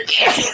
Okay.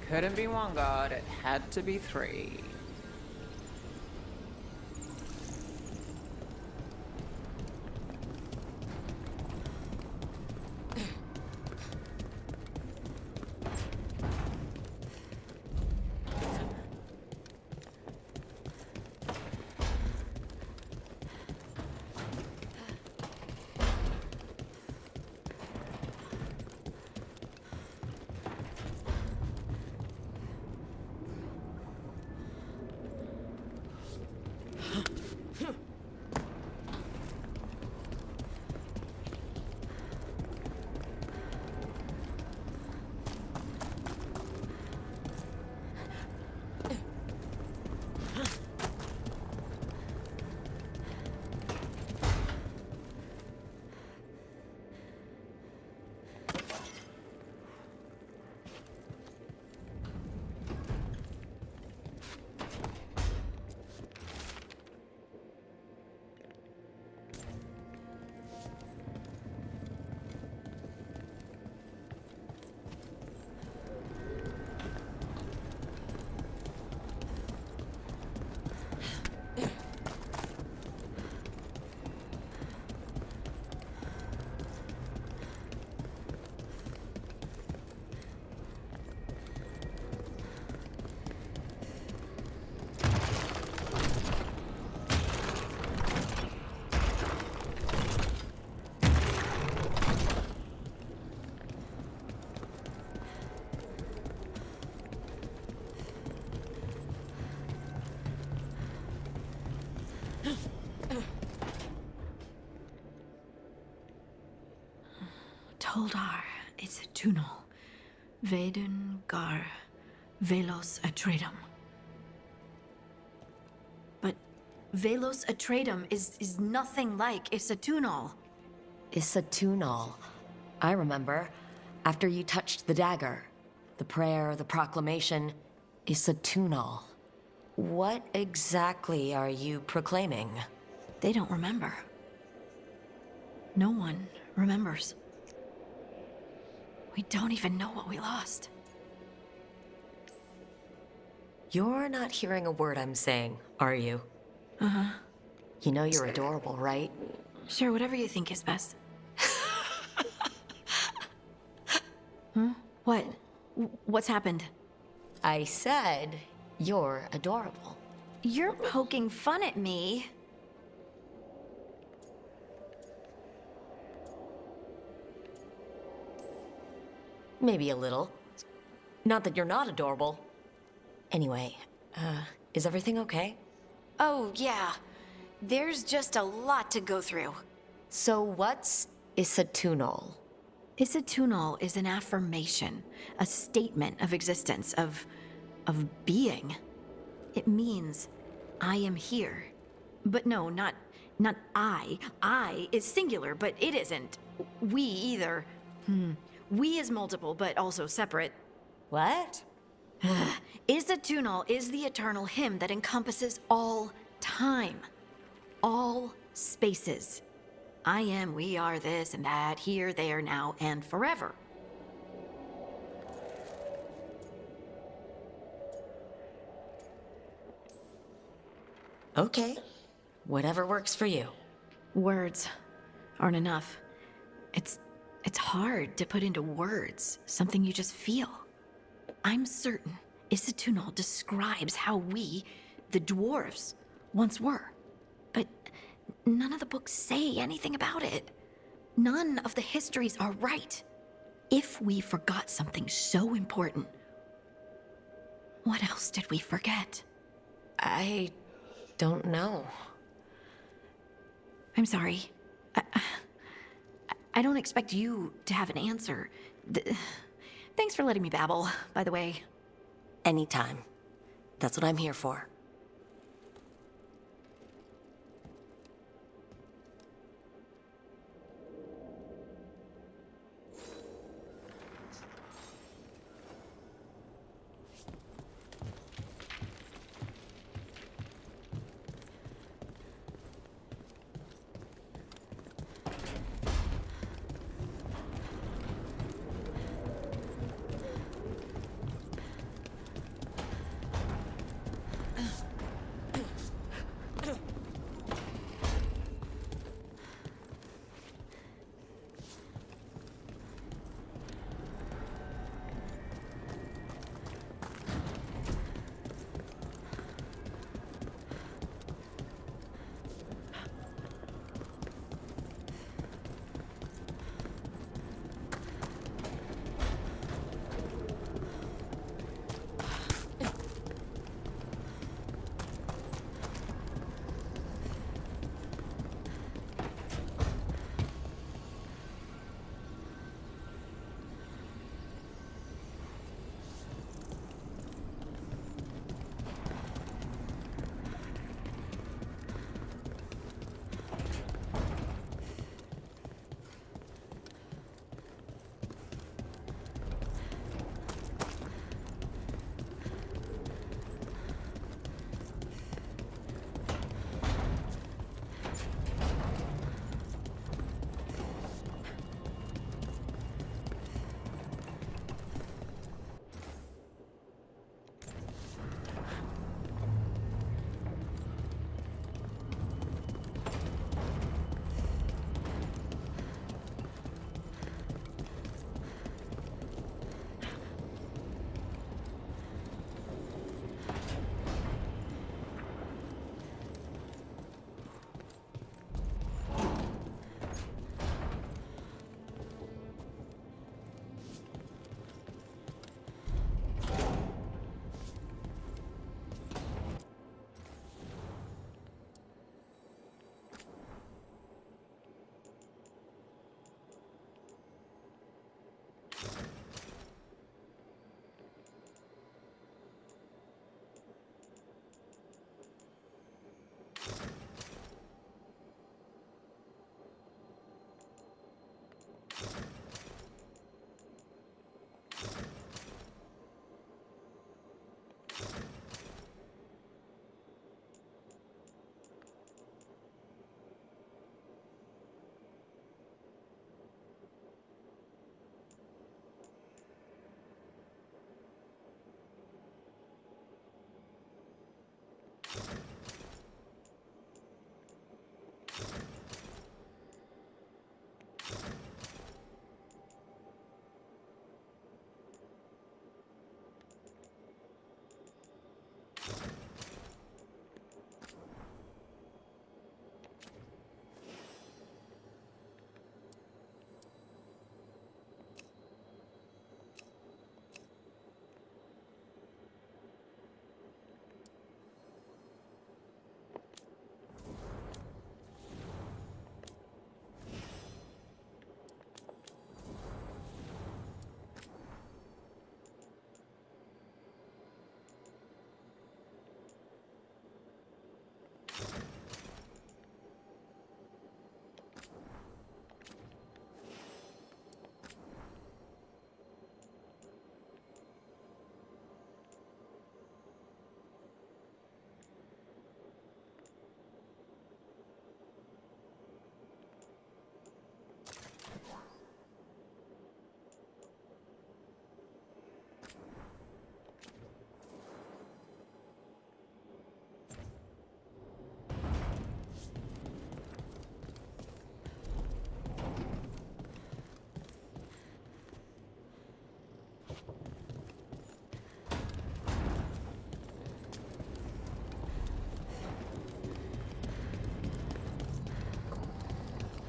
couldn't be one god, it had to be three. Toldar is a Tunal. Vedun Gar Velos Atreidum. But Velos Atreidum is nothing like Isatunal. Isatunal. I remember. After you touched the dagger. The prayer, the proclamation. Isatunal. What exactly are you proclaiming? They don't remember. No one remembers. We don't even know what we lost. You're not hearing a word I'm saying, are you? Uh-huh. You know you're adorable, right? Sure, whatever you think is best. Huh? What? What's happened? I said you're adorable. You're poking fun at me. Maybe a little. Not that you're not adorable. Anyway, is everything okay? Oh, yeah. There's just a lot to go through. So what's Isatunal? Isatunal is an affirmation, a statement of existence, of being. It means, I am here. But no, not I. I is singular, but it isn't. We either. We is multiple, but also separate. What? Isatunal is the eternal hymn that encompasses all time. All spaces. I am, we are, this and that, here, there, now, and forever. Okay. Whatever works for you. Words aren't enough. It's hard to put into words something you just feel. I'm certain Isatunal describes how we, the dwarves, once were. But none of the books say anything about it. None of the histories are right. If we forgot something so important, what else did we forget? I don't know. I'm sorry. I don't expect you to have an answer. Thanks for letting me babble, by the way. Anytime. That's what I'm here for.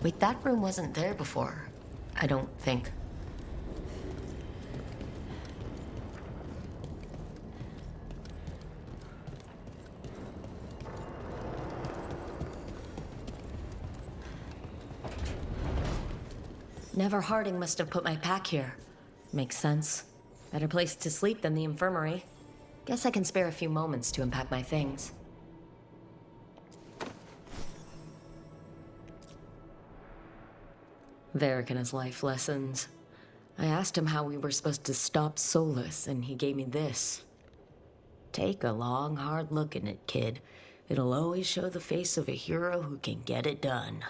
Wait, that room wasn't there before. I don't think. Never Harding must have put my pack here. Makes sense. Better place to sleep than the infirmary. Guess I can spare a few moments to unpack my things. Varric and his life lessons. I asked him how we were supposed to stop Solus, and he gave me this. Take a long, hard look at it, kid. It'll always show the face of a hero who can get it done.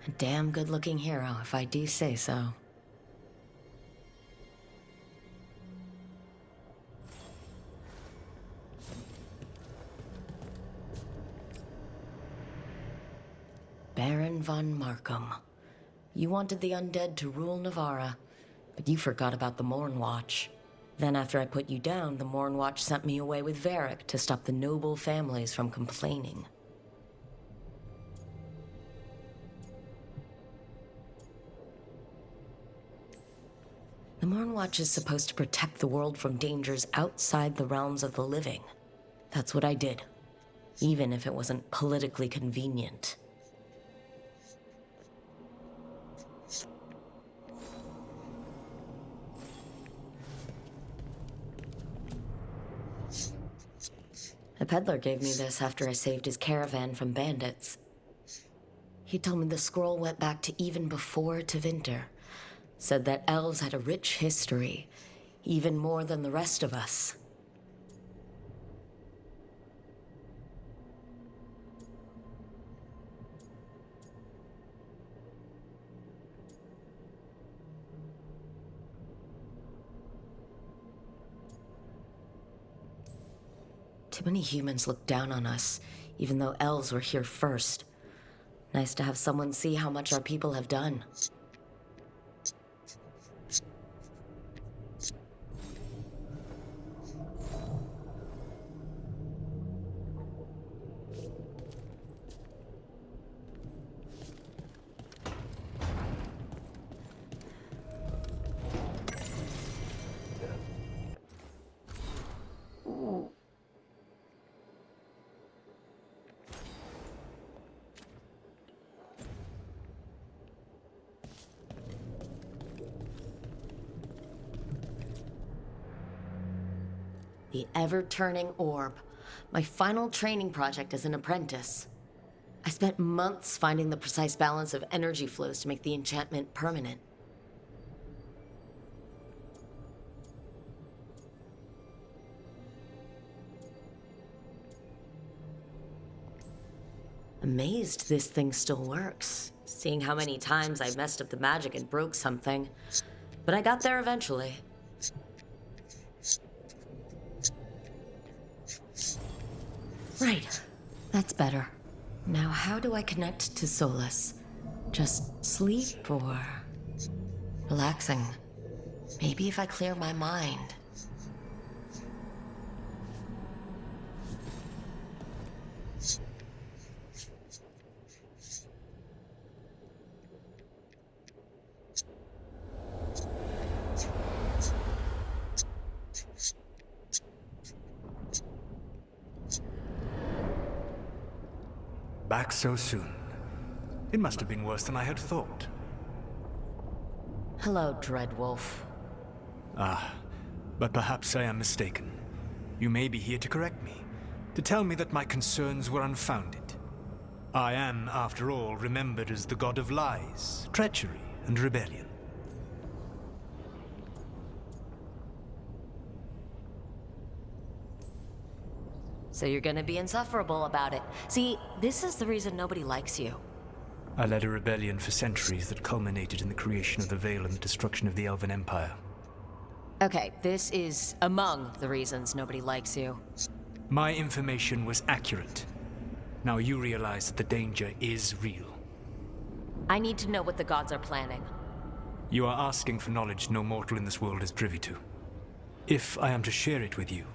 A damn good-looking hero, if I do say so. Baron von Markham. You wanted the undead to rule Navarra, but you forgot about the Mournwatch. Then after I put you down, the Mournwatch sent me away with Varric to stop the noble families from complaining. The Mournwatch is supposed to protect the world from dangers outside the realms of the living. That's what I did, even if it wasn't politically convenient. A peddler gave me this after I saved his caravan from bandits. He told me the scroll went back to even before Tevinter. Said that elves had a rich history, even more than the rest of us. Too many humans look down on us, even though elves were here first. Nice to have someone see how much our people have done. The ever-turning orb. My final training project as an apprentice. I spent months finding the precise balance of energy flows to make the enchantment permanent. Amazed this thing still works, seeing how many times I messed up the magic and broke something. But I got there eventually. Right. That's better. Now how do I connect to Solus? Just sleep or... relaxing? Maybe if I clear my mind. Back so soon. It must have been worse than I had thought. Hello, Dreadwolf. But perhaps I am mistaken. You may be here to correct me, to tell me that my concerns were unfounded. I am, after all, remembered as the god of lies, treachery, and rebellion. So you're gonna be insufferable about it. See, this is the reason nobody likes you. I led a rebellion for centuries that culminated in the creation of the Veil and the destruction of the Elven Empire. Okay, this is among the reasons nobody likes you. My information was accurate. Now you realize that the danger is real. I need to know what the gods are planning. You are asking for knowledge no mortal in this world is privy to. If I am to share it with you,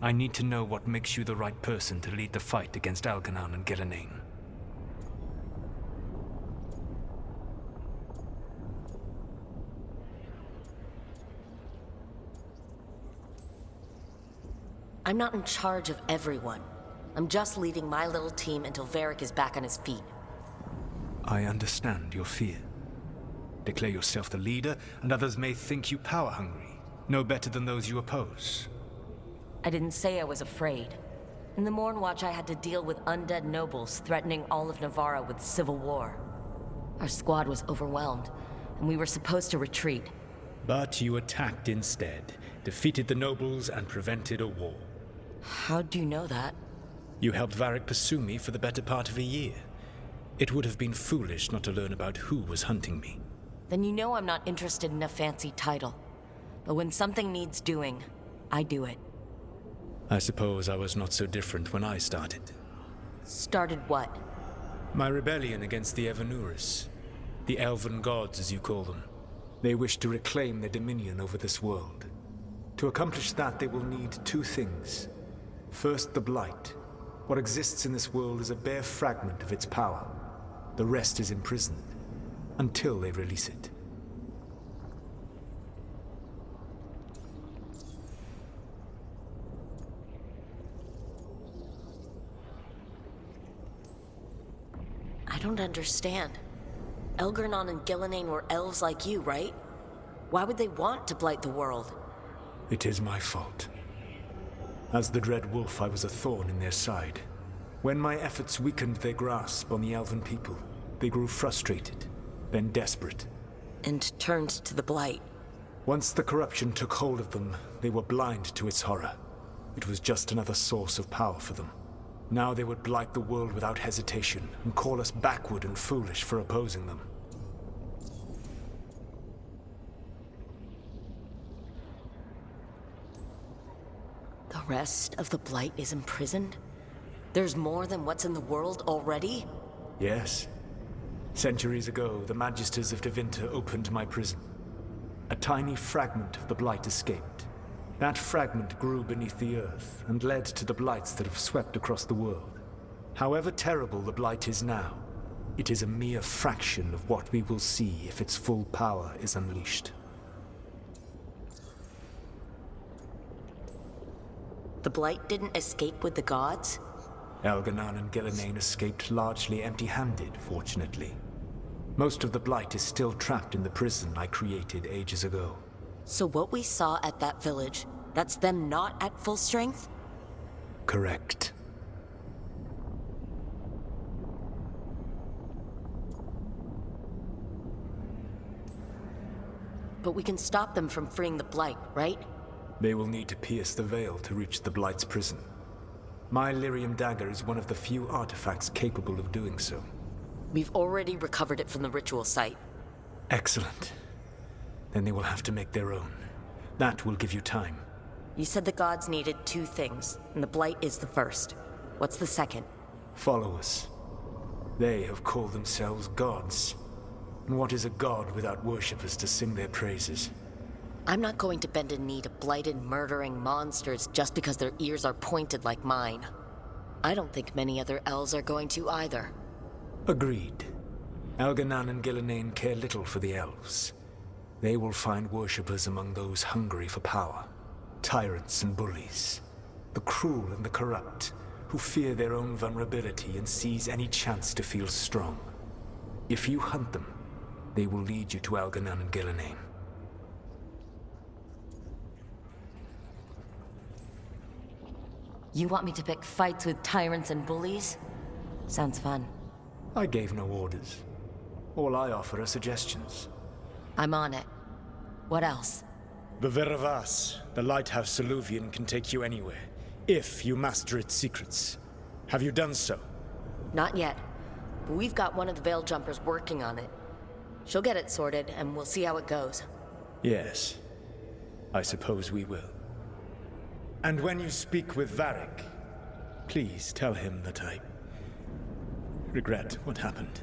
I need to know what makes you the right person to lead the fight against Elganon and Gillenane. I'm not in charge of everyone. I'm just leading my little team until Varric is back on his feet. I understand your fear. Declare yourself the leader, and others may think you power-hungry, no better than those you oppose. I didn't say I was afraid. In the Mornwatch, I had to deal with undead nobles threatening all of Navarra with civil war. Our squad was overwhelmed, and we were supposed to retreat. But you attacked instead, defeated the nobles, and prevented a war. How'd you know that? You helped Varric pursue me for the better part of a year. It would have been foolish not to learn about who was hunting me. Then you know I'm not interested in a fancy title. But when something needs doing, I do it. I suppose I was not so different when I started. Started what? My rebellion against the Evanuris. The Elven Gods, as you call them. They wish to reclaim their dominion over this world. To accomplish that, they will need two things. First, the Blight. What exists in this world is a bare fragment of its power. The rest is imprisoned, until they release it. I don't understand. Elgar'nan and Gillenane were elves like you, right? Why would they want to blight the world? It is my fault. As the Dread Wolf, I was a thorn in their side. When my efforts weakened their grasp on the Elven people, they grew frustrated, then desperate. And turned to the Blight. Once the corruption took hold of them, they were blind to its horror. It was just another source of power for them. Now they would blight the world without hesitation, and call us backward and foolish for opposing them. The rest of the Blight is imprisoned? There's more than what's in the world already? Yes. Centuries ago, the Magisters of Tevinter opened my prison. A tiny fragment of the Blight escaped. That fragment grew beneath the earth and led to the Blights that have swept across the world. However terrible the Blight is now, it is a mere fraction of what we will see if its full power is unleashed. The Blight didn't escape with the gods? Elganon and Gillenane escaped largely empty-handed, fortunately. Most of the Blight is still trapped in the prison I created ages ago. So what we saw at that village, that's them not at full strength? Correct. But we can stop them from freeing the Blight, right? They will need to pierce the veil to reach the Blight's prison. My Lyrium dagger is one of the few artifacts capable of doing so. We've already recovered it from the ritual site. Excellent. Then they will have to make their own. That will give you time. You said the gods needed two things, and the Blight is the first. What's the second? Followers. They have called themselves gods. And what is a god without worshippers to sing their praises? I'm not going to bend a knee to blighted, murdering monsters just because their ears are pointed like mine. I don't think many other elves are going to either. Agreed. Elganon and Gillenane care little for the elves. They will find worshippers among those hungry for power. Tyrants and bullies. The cruel and the corrupt, who fear their own vulnerability and seize any chance to feel strong. If you hunt them, they will lead you to Elganon and Gillenane. You want me to pick fights with tyrants and bullies? Sounds fun. I gave no orders. All I offer are suggestions. I'm on it. What else? The Veravas, the lighthouse Soluvian, can take you anywhere, if you master its secrets. Have you done so? Not yet. But we've got one of the Veil Jumpers working on it. She'll get it sorted, and we'll see how it goes. Yes. I suppose we will. And when you speak with Varric, please tell him that I regret what happened.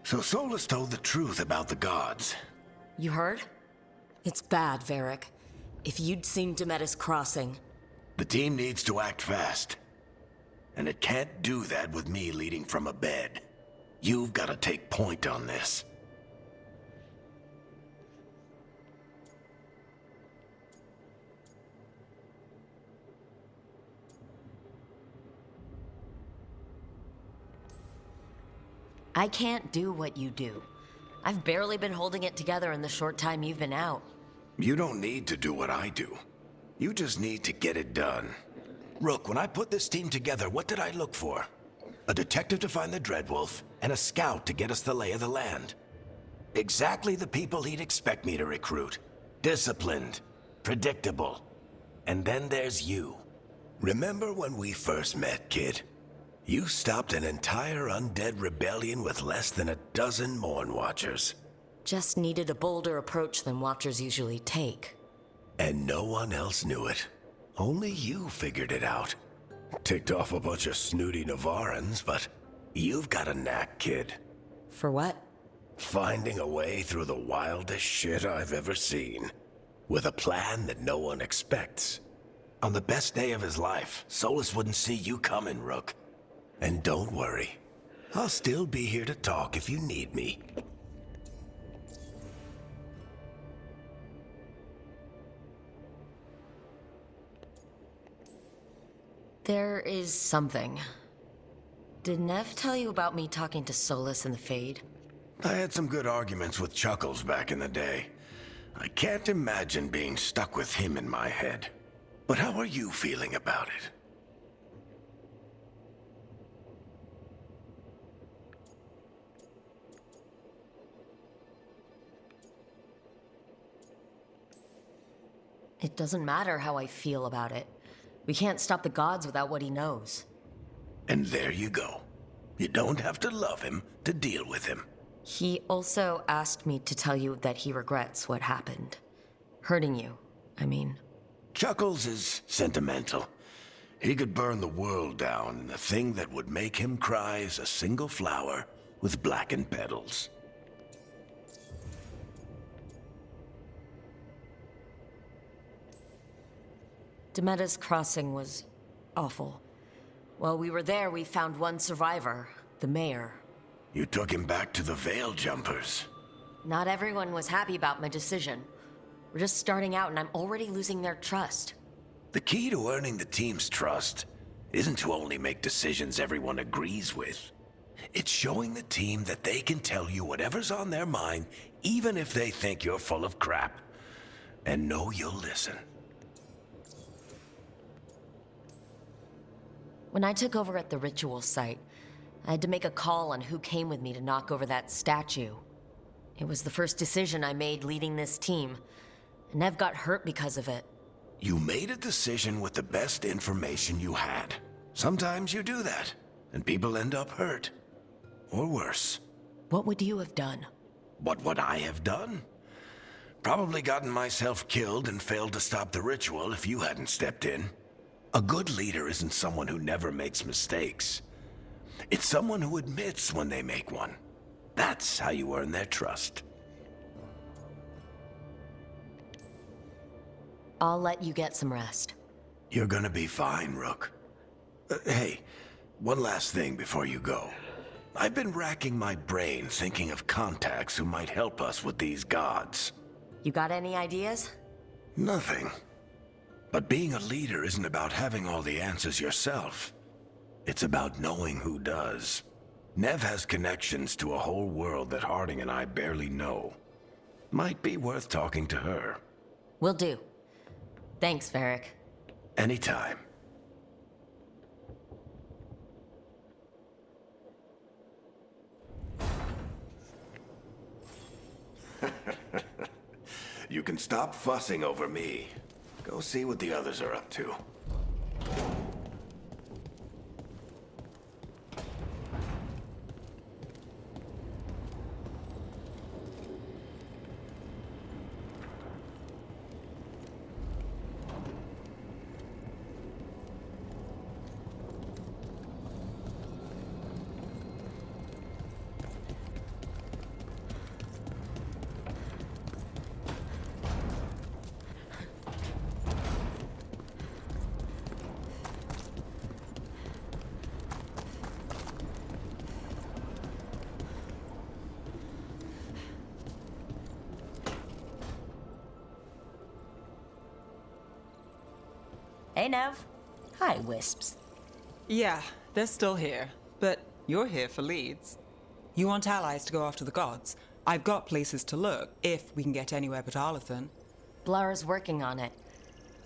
So Solus told the truth about the gods. You heard? It's bad, Varric. If you'd seen Demetus crossing... The team needs to act fast. And it can't do that with me leading from a bed. You've got to take point on this. I can't do what you do. I've barely been holding it together in the short time you've been out. You don't need to do what I do. You just need to get it done. Rook, when I put this team together, what did I look for? A detective to find the Dreadwolf, and a scout to get us the lay of the land. Exactly the people he'd expect me to recruit. Disciplined, predictable. And then there's you. Remember when we first met, kid? You stopped an entire undead rebellion with less than a dozen Morn Watchers. Just needed a bolder approach than Watchers usually take. And no one else knew it. Only you figured it out. Ticked off a bunch of snooty Navarrans, but you've got a knack, kid. For what? Finding a way through the wildest shit I've ever seen. With a plan that no one expects. On the best day of his life, Solus wouldn't see you coming, Rook. And don't worry. I'll still be here to talk if you need me. There is something. Did Nev tell you about me talking to Solus in the Fade? I had some good arguments with Chuckles back in the day. I can't imagine being stuck with him in my head. But how are you feeling about it? It doesn't matter how I feel about it. We can't stop the gods without what he knows. And there you go. You don't have to love him to deal with him. He also asked me to tell you that he regrets what happened. Hurting you, I mean. Chuckles is sentimental. He could burn the world down, and the thing that would make him cry is a single flower with blackened petals. Demeda's crossing was awful. While we were there, we found one survivor, the mayor. You took him back to the Veil Jumpers. Not everyone was happy about my decision. We're just starting out and I'm already losing their trust. The key to earning the team's trust isn't to only make decisions everyone agrees with. It's showing the team that they can tell you whatever's on their mind, even if they think you're full of crap. And know you'll listen. When I took over at the ritual site, I had to make a call on who came with me to knock over that statue. It was the first decision I made leading this team, and Nev got hurt because of it. You made a decision with the best information you had. Sometimes you do that, and people end up hurt. Or worse. What would you have done? What would I have done? Probably gotten myself killed and failed to stop the ritual if you hadn't stepped in. A good leader isn't someone who never makes mistakes. It's someone who admits when they make one. That's how you earn their trust. I'll let you get some rest. You're gonna be fine, Rook. Hey, one last thing before you go. I've been racking my brain thinking of contacts who might help us with these gods. You got any ideas? Nothing. But being a leader isn't about having all the answers yourself. It's about knowing who does. Nev has connections to a whole world that Harding and I barely know. Might be worth talking to her. Will do. Thanks, Varric. Anytime. You can stop fussing over me. Go see what the others are up to. Hey, Nev. Hi, Wisps. Yeah, they're still here. But you're here for leads. You want allies to go after the gods? I've got places to look, if we can get anywhere but Arlathan. Blara's working on it.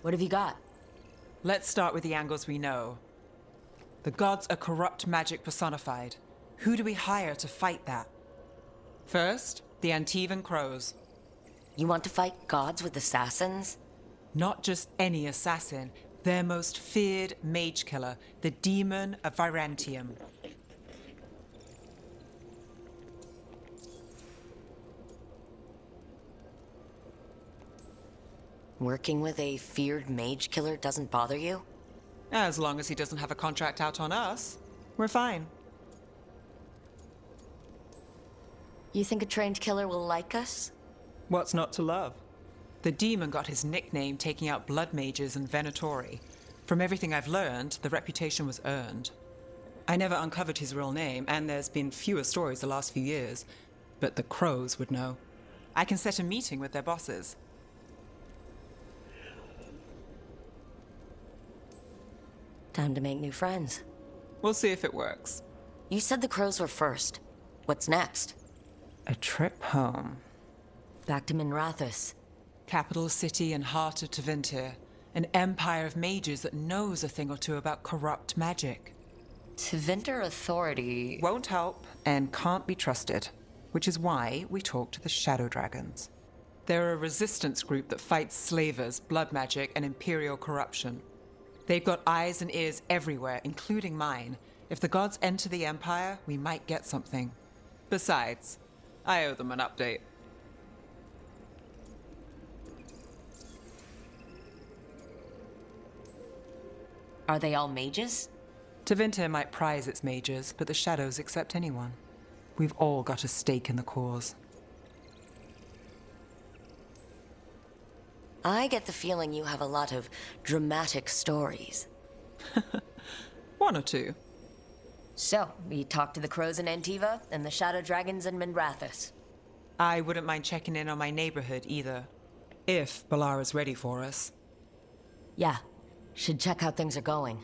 What have you got? Let's start with the angles we know. The gods are corrupt magic personified. Who do we hire to fight that? First, the Antivan Crows. You want to fight gods with assassins? Not just any assassin, their most feared mage killer, the Demon of Virantium. Working with a feared mage killer doesn't bother you? As long as he doesn't have a contract out on us, we're fine. You think a trained killer will like us? What's not to love? The demon got his nickname taking out blood mages and Venatori. From everything I've learned, the reputation was earned. I never uncovered his real name, and there's been fewer stories the last few years, but the Crows would know. I can set a meeting with their bosses. Time to make new friends. We'll see if it works. You said the Crows were first. What's next? A trip home. Back to Minrathous. Capital city and heart of Tevinter. An empire of mages that knows a thing or two about corrupt magic. Tevinter Authority... Won't help and can't be trusted, which is why we talk to the Shadow Dragons. They're a resistance group that fights slavers, blood magic, and imperial corruption. They've got eyes and ears everywhere, including mine. If the gods enter the Empire, we might get something. Besides, I owe them an update. Are they all mages? Tevinter might prize its mages, but the Shadows accept anyone. We've all got a stake in the cause. I get the feeling you have a lot of dramatic stories. One or two. So, we talked to the crows in Antiva and the shadow dragons in Minrathous. I wouldn't mind checking in on my neighborhood either. If Balara's ready for us. Yeah, should check how things are going.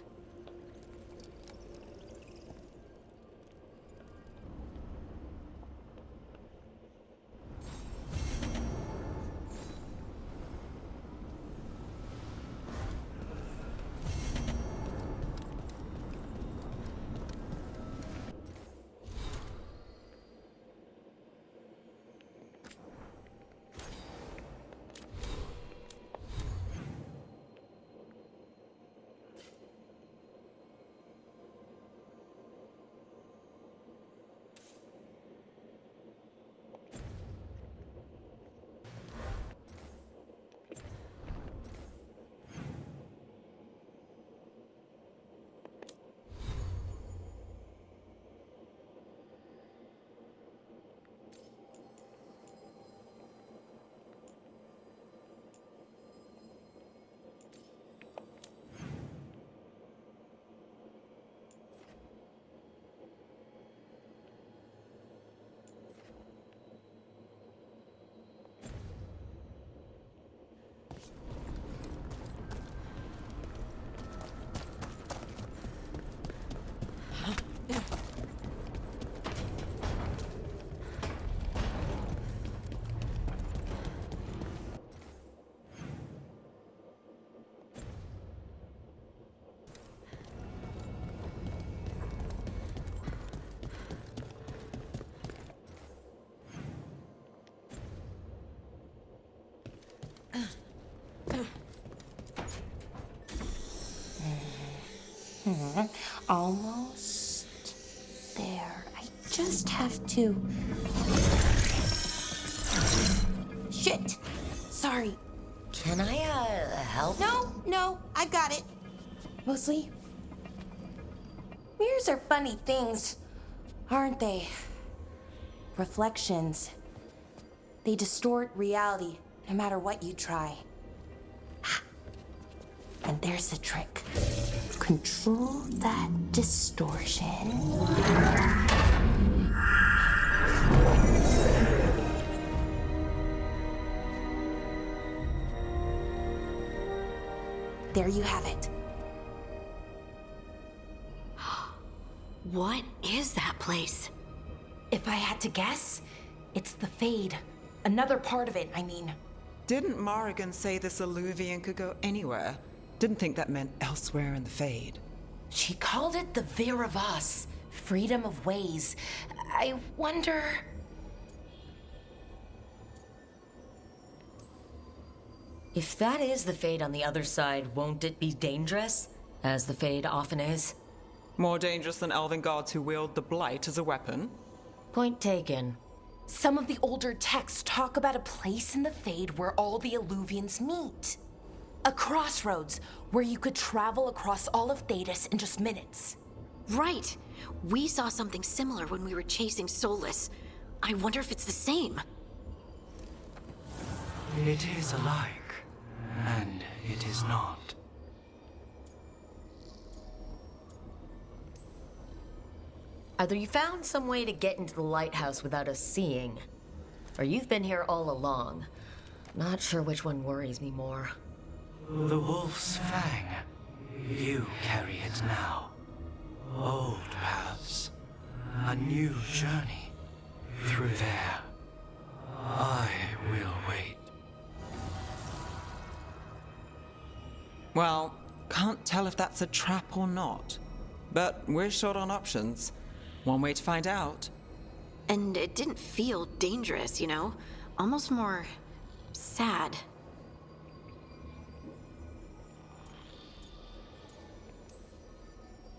Almost there. I just have to. Shit! Sorry. Can I, help? No, I got it. Mostly. Mirrors are funny things, aren't they? Reflections. They distort reality no matter what you try. And there's the trick. Control that distortion. There you have it. What is that place? If I had to guess, it's the Fade. Another part of it, I mean. Didn't Morrigan say this Illuvian could go anywhere? Didn't think that meant elsewhere in the Fade. She called it the Viravas, freedom of ways. I wonder... If that is the Fade on the other side, won't it be dangerous? As the Fade often is. More dangerous than elven gods who wield the Blight as a weapon? Point taken. Some of the older texts talk about a place in the Fade where all the Illuvians meet. A crossroads where you could travel across all of Thedas in just minutes. Right. We saw something similar when we were chasing Solus. I wonder if it's the same. It is alike, and it is not. Either you found some way to get into the lighthouse without us seeing, or you've been here all along. Not sure which one worries me more. The Wolf's Fang. You carry it now. Old paths. A new journey. Through there. I will wait. Well, can't tell if that's a trap or not. But we're short on options. One way to find out. And it didn't feel dangerous, you know? Almost more sad.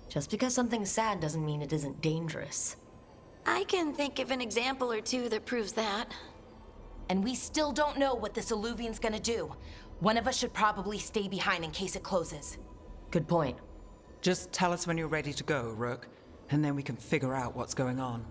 Just because something's sad doesn't mean it isn't dangerous. I can think of an example or two that proves that. And we still don't know what this Illuvian's gonna do. One of us should probably stay behind in case it closes. Good point. Just tell us when you're ready to go, Rook, and then we can figure out what's going on.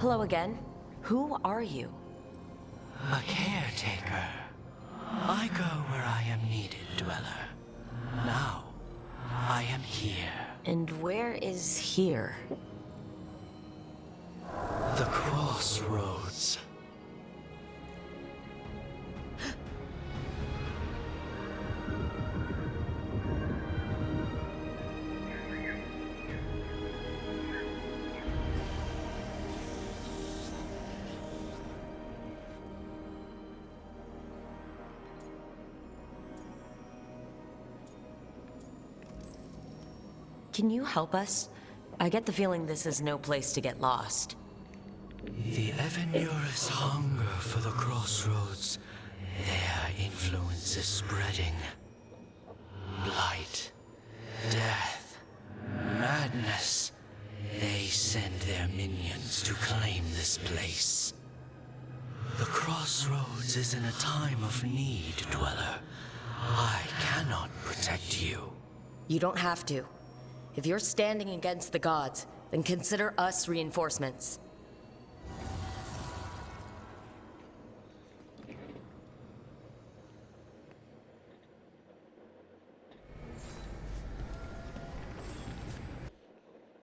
Hello again. Who are you? A caretaker. I go where I am needed, Dweller. Now, I am here. And where is here? The crossroads. Can you help us? I get the feeling this is no place to get lost. The Evanurus hunger for the crossroads. Their influence is spreading. Blight, death, madness. They send their minions to claim this place. The crossroads is in a time of need, Dweller. I cannot protect you. You don't have to. If you're standing against the gods, then consider us reinforcements.